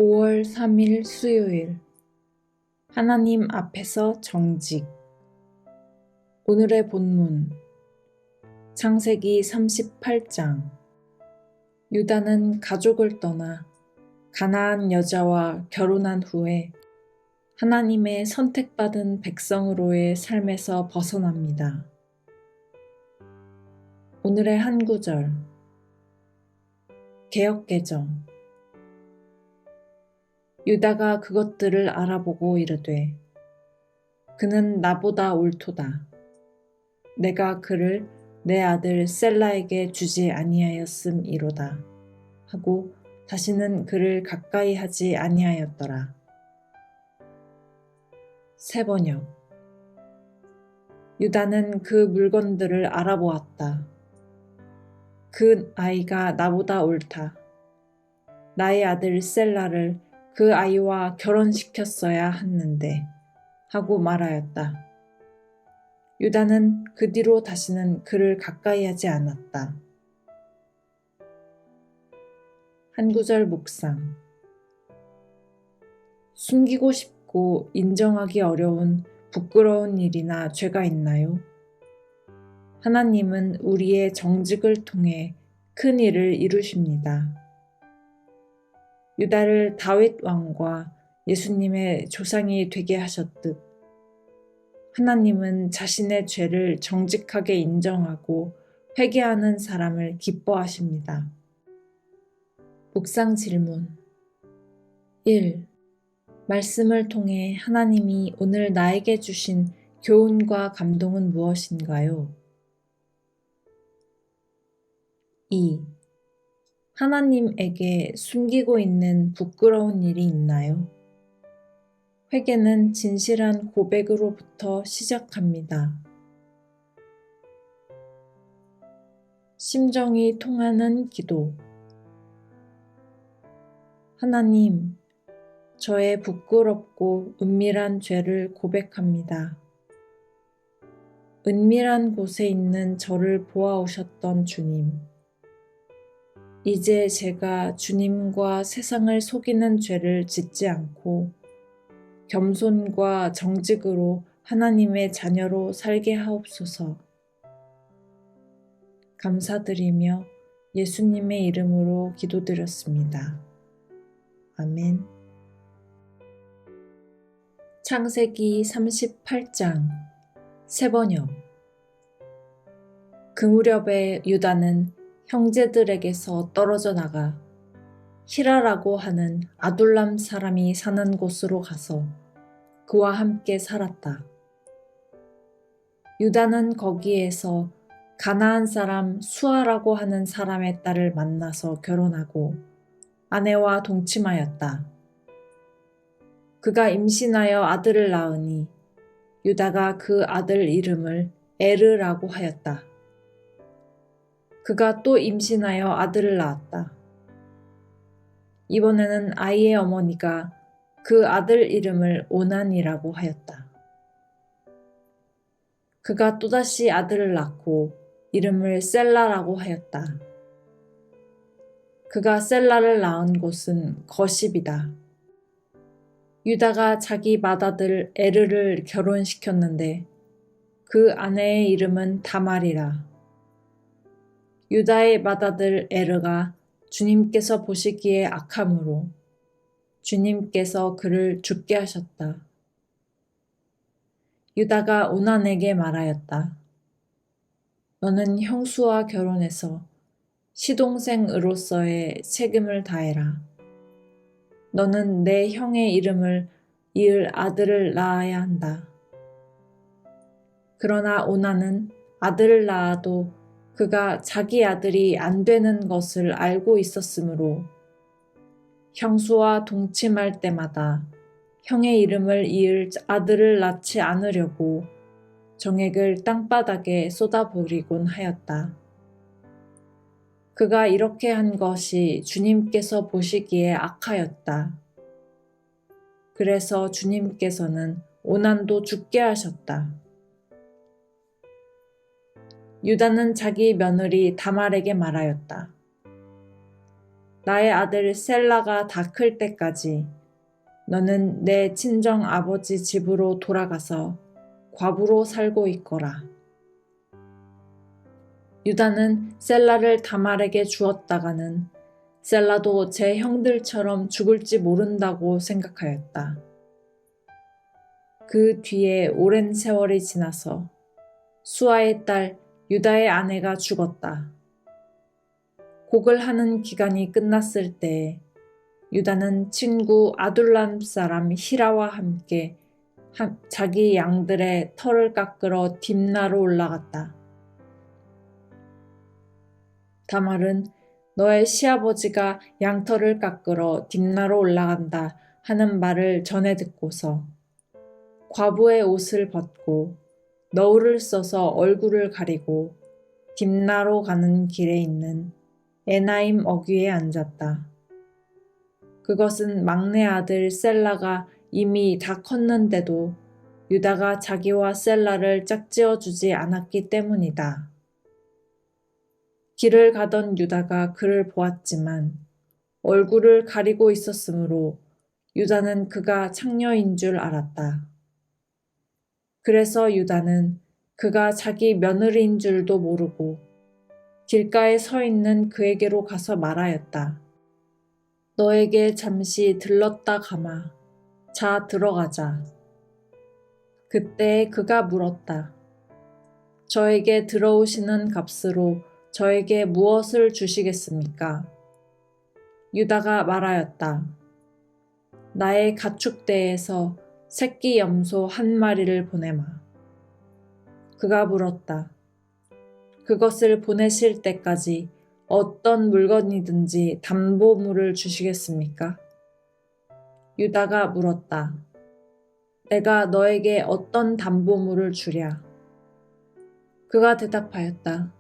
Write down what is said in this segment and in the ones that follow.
5월 3일 수요일 하나님 앞에서 정직. 오늘의 본문 창세기 38장. 유다는 가족을 떠나 가나안 여자와 결혼한 후에 하나님의 선택받은 백성으로의 삶에서 벗어납니다. 오늘의 한 구절 개역개정. 유다가 그것들을 알아보고 이르되 그는 나보다 옳도다. 내가 그를 내 아들 셀라에게 주지 아니하였음이로다 하고 다시는 그를 가까이 하지 아니하였더라. 세번역. 유다는 그 물건들을 알아보았다. 그 아이가 나보다 옳다. 나의 아들 셀라를 그 아이와 결혼시켰어야 했는데 하고 말하였다. 유다는 그 뒤로 다시는 그를 가까이 하지 않았다. 한 구절 묵상. 숨기고 싶고 인정하기 어려운 부끄러운 일이나 죄가 있나요? 하나님은 우리의 정직을 통해 큰 일을 이루십니다. 유다를 다윗 왕과 예수님의 조상이 되게 하셨듯 하나님은 자신의 죄를 정직하게 인정하고 회개하는 사람을 기뻐하십니다. 묵상 질문 1. 말씀을 통해 하나님이 오늘 나에게 주신 교훈과 감동은 무엇인가요? 2. 하나님에게 숨기고 있는 부끄러운 일이 있나요? 회개는 진실한 고백으로부터 시작합니다. 심정이 통하는 기도. 하나님, 저의 부끄럽고 은밀한 죄를 고백합니다. 은밀한 곳에 있는 저를 보아오셨던 주님. 이제 제가 주님과 세상을 속이는 죄를 짓지 않고 겸손과 정직으로 하나님의 자녀로 살게 하옵소서. 감사드리며 예수님의 이름으로 기도드렸습니다. 아멘. 창세기 38장 세번역. 그 무렵에 유다는 형제들에게서 떨어져 나가 히라라고 하는 아둘람 사람이 사는 곳으로 가서 그와 함께 살았다. 유다는 거기에서 가나안 사람 수아라고 하는 사람의 딸을 만나서 결혼하고 아내와 동침하였다. 그가 임신하여 아들을 낳으니 유다가 그 아들 이름을 에르라고 하였다. 그가 또 임신하여 아들을 낳았다. 이번에는 아이의 어머니가 그 아들 이름을 오난이라고 하였다. 그가 또다시 아들을 낳고 이름을 셀라라고 하였다. 그가 셀라를 낳은 곳은 거십이다. 유다가 자기 맏아들 에르를 결혼시켰는데 그 아내의 이름은 다말이라. 유다의 맏아들 에르가 주님께서 보시기에 악함으로 주님께서 그를 죽게 하셨다. 유다가 오난에게 말하였다. 너는 형수와 결혼해서 시동생으로서의 책임을 다해라. 너는 내 형의 이름을 이을 아들을 낳아야 한다. 그러나 오난은 아들을 낳아도 그가 자기 아들이 안 되는 것을 알고 있었으므로 형수와 동침할 때마다 형의 이름을 이을 아들을 낳지 않으려고 정액을 땅바닥에 쏟아버리곤 하였다. 그가 이렇게 한 것이 주님께서 보시기에 악하였다. 그래서 주님께서는 오난도 죽게 하셨다. 유다는 자기 며느리 다말에게 말하였다. 나의 아들 셀라가 다 클 때까지 너는 내 친정 아버지 집으로 돌아가서 과부로 살고 있거라. 유다는 셀라를 다말에게 주었다가는 셀라도 제 형들처럼 죽을지 모른다고 생각하였다. 그 뒤에 오랜 세월이 지나서 수아의 딸 유다의 아내가 죽었다. 곡을 하는 기간이 끝났을 때 유다는 친구 아둘람 사람 히라와 함께 자기 양들의 털을 깎으러 딥나로 올라갔다. 다말은 너의 시아버지가 양털을 깎으러 딥나로 올라간다 하는 말을 전해 듣고서 과부의 옷을 벗고 너울을 써서 얼굴을 가리고 딥나로 가는 길에 있는 에나임 어귀에 앉았다. 그것은 막내 아들 셀라가 이미 다 컸는데도 유다가 자기와 셀라를 짝지어 주지 않았기 때문이다. 길을 가던 유다가 그를 보았지만 얼굴을 가리고 있었으므로 유다는 그가 창녀인 줄 알았다. 그래서 유다는 그가 자기 며느리인 줄도 모르고 길가에 서 있는 그에게로 가서 말하였다. 너에게 잠시 들렀다 가마. 자, 들어가자. 그때 그가 물었다. 저에게 들어오시는 값으로 저에게 무엇을 주시겠습니까? 유다가 말하였다. 나의 가축대에서 새끼 염소 한 마리를 보내마. 그가 물었다. 그것을 보내실 때까지 어떤 물건이든지 담보물을 주시겠습니까? 유다가 물었다. 내가 너에게 어떤 담보물을 주랴? 그가 대답하였다.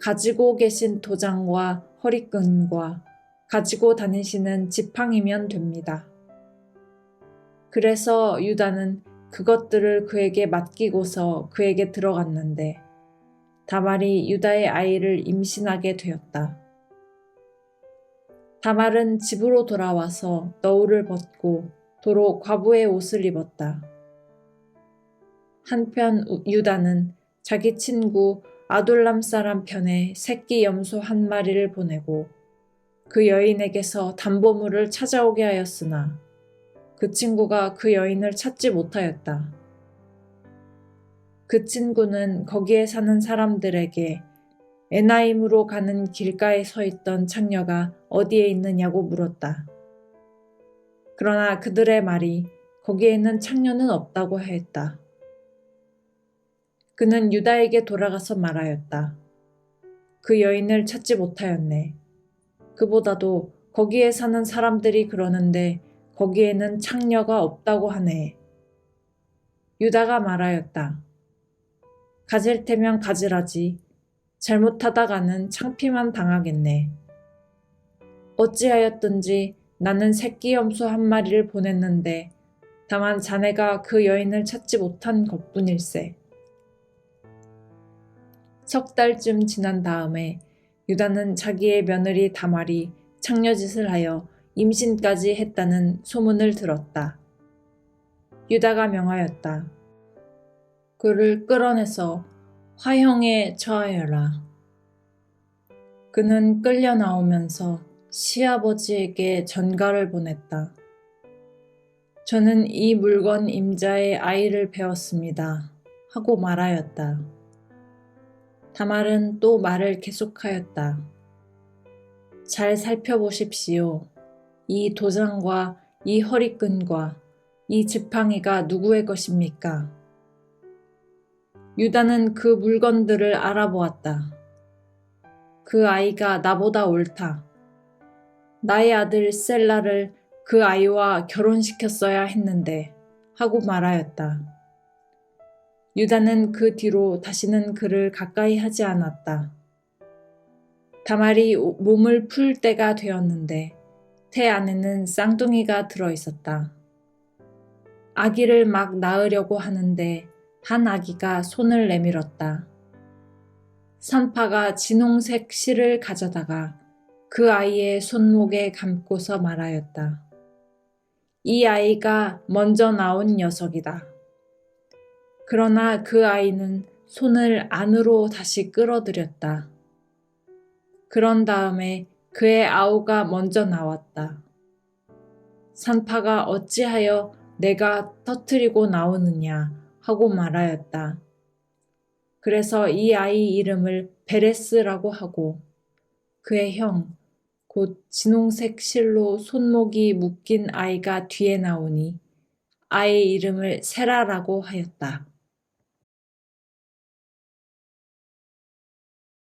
가지고 계신 도장과 허리끈과 가지고 다니시는 지팡이면 됩니다. 그래서 유다는 그것들을 그에게 맡기고서 그에게 들어갔는데 다말이 유다의 아이를 임신하게 되었다. 다말은 집으로 돌아와서 너울을 벗고 도로 과부의 옷을 입었다. 한편 유다는 자기 친구 아둘람 사람 편에 새끼 염소 한 마리를 보내고 그 여인에게서 담보물을 찾아오게 하였으나 그 친구가 그 여인을 찾지 못하였다. 그 친구는 거기에 사는 사람들에게 에나임으로 가는 길가에 서 있던 창녀가 어디에 있느냐고 물었다. 그러나 그들의 말이 거기에는 창녀는 없다고 하였다. 그는 유다에게 돌아가서 말하였다. 그 여인을 찾지 못하였네. 그보다도 거기에 사는 사람들이 그러는데 거기에는 창녀가 없다고 하네. 유다가 말하였다. 가질 테면 가지라지. 잘못하다가는 창피만 당하겠네. 어찌하였든지 나는 새끼 염소 한 마리를 보냈는데 다만 자네가 그 여인을 찾지 못한 것뿐일세. 석 달쯤 지난 다음에 유다는 자기의 며느리 다말이 창녀짓을 하여 임신까지 했다는 소문을 들었다. 유다가 명하였다. 그를 끌어내서 화형에 처하여라. 그는 끌려 나오면서 시아버지에게 전가를 보냈다. 저는 이 물건 임자의 아이를 배웠습니다. 하고 말하였다. 다말은 또 말을 계속하였다. 잘 살펴보십시오. 이 도장과 이 허리끈과 이 지팡이가 누구의 것입니까? 유다는 그 물건들을 알아보았다. 그 아이가 나보다 옳다. 나의 아들 셀라를 그 아이와 결혼시켰어야 했는데 하고 말하였다. 유다는 그 뒤로 다시는 그를 가까이 하지 않았다. 다말이 몸을 풀 때가 되었는데 태 안에는 쌍둥이가 들어 있었다. 아기를 막 낳으려고 하는데 한 아기가 손을 내밀었다. 산파가 진홍색 실을 가져다가 그 아이의 손목에 감고서 말하였다. 이 아이가 먼저 나온 녀석이다. 그러나 그 아이는 손을 안으로 다시 끌어들였다. 그런 다음에 그의 아우가 먼저 나왔다. 산파가 어찌하여 내가 터뜨리고 나오느냐 하고 말하였다. 그래서 이 아이 이름을 베레스라고 하고 그의 형, 곧 진홍색 실로 손목이 묶인 아이가 뒤에 나오니 아이의 이름을 세라라고 하였다.